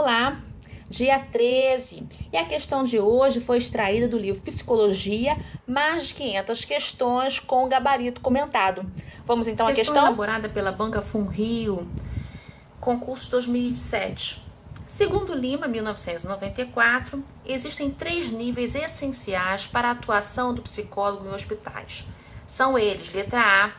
Olá, dia 13, e a questão de hoje foi extraída do livro Psicologia, mais de 500 questões com gabarito comentado. Vamos então à questão elaborada pela Banca FunRio, concurso 2007. Segundo Lima, 1994, existem 3 níveis essenciais para a atuação do psicólogo em hospitais. São eles, letra A,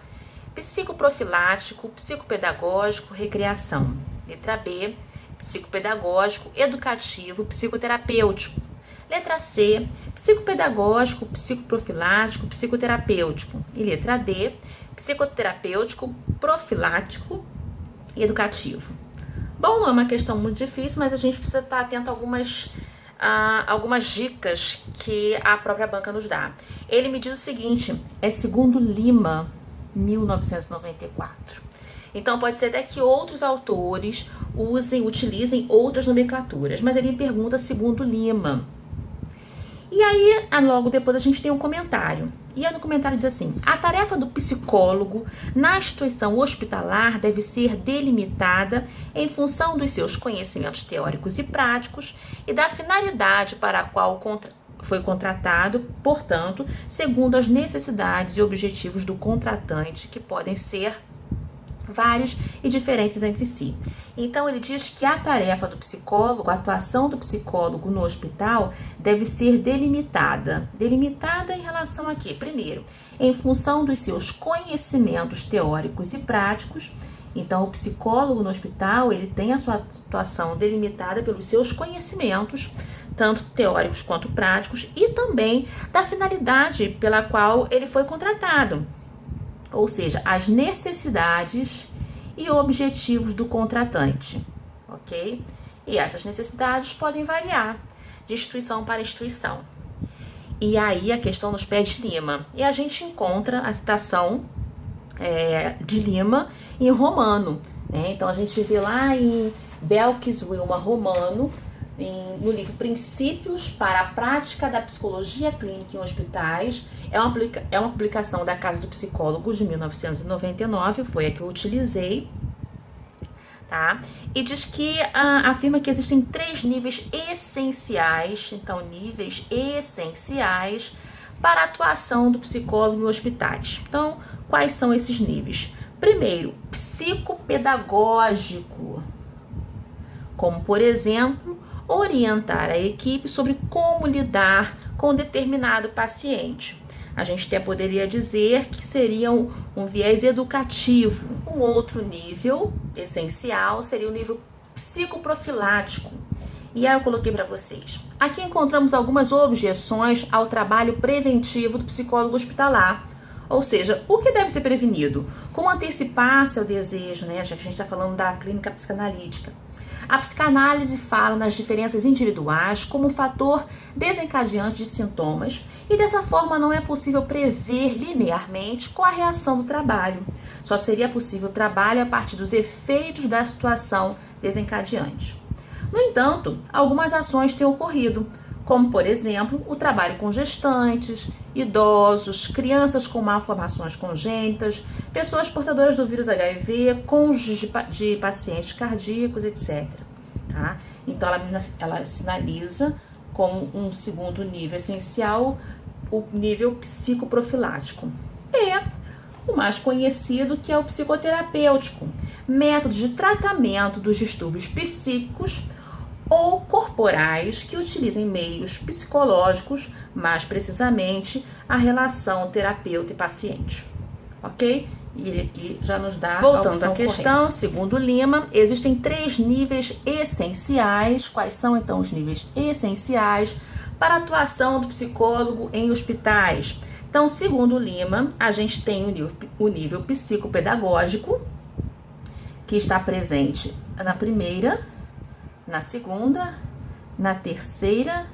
psicoprofilático, psicopedagógico, recreação. Letra B, psicopedagógico, educativo, psicoterapêutico. Letra C, psicopedagógico, psicoprofilático, psicoterapêutico. E letra D, psicoterapêutico, profilático e educativo. Bom, não é uma questão muito difícil, mas a gente precisa estar atento a algumas dicas que a própria banca nos dá. Ele me diz o seguinte, é segundo Lima, 1994. Então pode ser até que outros autores utilizem outras nomenclaturas, mas ele me pergunta segundo Lima. E aí, logo depois a gente tem um comentário. E aí no comentário diz assim, a tarefa do psicólogo na instituição hospitalar deve ser delimitada em função dos seus conhecimentos teóricos e práticos e da finalidade para a qual foi contratado, portanto, segundo as necessidades e objetivos do contratante, que podem ser vários e diferentes entre si. Então ele diz que a tarefa do psicólogo, a atuação do psicólogo no hospital deve ser delimitada. Delimitada em relação a quê? Primeiro, em função dos seus conhecimentos teóricos e práticos. Então o psicólogo no hospital, ele tem a sua atuação delimitada pelos seus conhecimentos, tanto teóricos quanto práticos, e também da finalidade pela qual ele foi contratado. Ou seja, as necessidades e objetivos do contratante, ok? E essas necessidades podem variar de instituição para instituição. E aí a questão nos pés de Lima. E a gente encontra a citação de Lima em romano, né? Então a gente vê lá em Belkis Wilma Romano, no livro Princípios para a Prática da Psicologia Clínica em Hospitais. É uma publicação da Casa do Psicólogo de 1999, foi a que eu utilizei, tá? E diz que afirma que existem 3 níveis essenciais, então níveis essenciais para a atuação do psicólogo em hospitais. Então, quais são esses níveis? Primeiro, psicopedagógico, como por exemplo, orientar a equipe sobre como lidar com determinado paciente. A gente até poderia dizer que seria um viés educativo. Um outro nível essencial seria o nível psicoprofilático. E aí eu coloquei para vocês. Aqui encontramos algumas objeções ao trabalho preventivo do psicólogo hospitalar. Ou seja, o que deve ser prevenido? Como antecipar-se ao desejo, né? Já que a gente está falando da clínica psicanalítica. A psicanálise fala nas diferenças individuais como um fator desencadeante de sintomas e dessa forma não é possível prever linearmente qual a reação do trabalho. Só seria possível o trabalho a partir dos efeitos da situação desencadeante. No entanto, algumas ações têm ocorrido, como por exemplo o trabalho com gestantes, idosos, crianças com malformações congênitas, pessoas portadoras do vírus HIV, cônjuges de pacientes cardíacos, etc. Tá? Então ela sinaliza como um segundo nível essencial o nível psicoprofilático. E o mais conhecido, que é o psicoterapêutico, método de tratamento dos distúrbios psíquicos ou corporais que utilizem meios psicológicos, mais precisamente a relação terapeuta e paciente, ok? E ele aqui já nos dá voltando à questão, segundo Lima, existem 3 níveis essenciais. Quais são então os níveis essenciais para a atuação do psicólogo em hospitais? Então, segundo Lima, a gente tem o nível psicopedagógico, que está presente na primeira, na segunda, na terceira,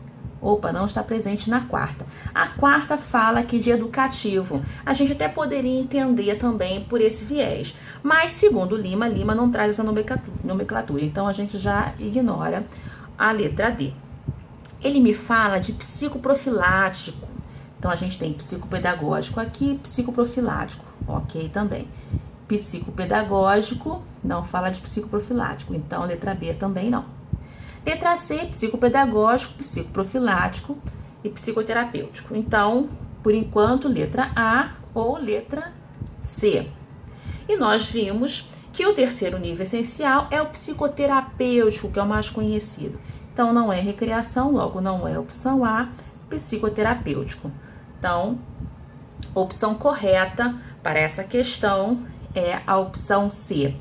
não está presente na quarta. A quarta fala aqui de educativo. A gente até poderia entender também por esse viés. Mas, segundo Lima não traz essa nomenclatura. Então, a gente já ignora a letra D. Ele me fala de psicoprofilático. Então, a gente tem psicopedagógico aqui, psicoprofilático. Ok, também. Psicopedagógico não fala de psicoprofilático. Então, a letra B também não. Letra C, psicopedagógico, psicoprofilático e psicoterapêutico. Então, por enquanto, letra A ou letra C. E nós vimos que o terceiro nível essencial é o psicoterapêutico, que é o mais conhecido. Então, não é recreação, logo não é opção A, psicoterapêutico. Então, opção correta para essa questão é a opção C.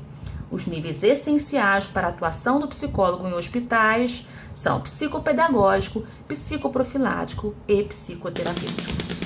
Os níveis essenciais para a atuação do psicólogo em hospitais são psicopedagógico, psicoprofilático e psicoterapêutico.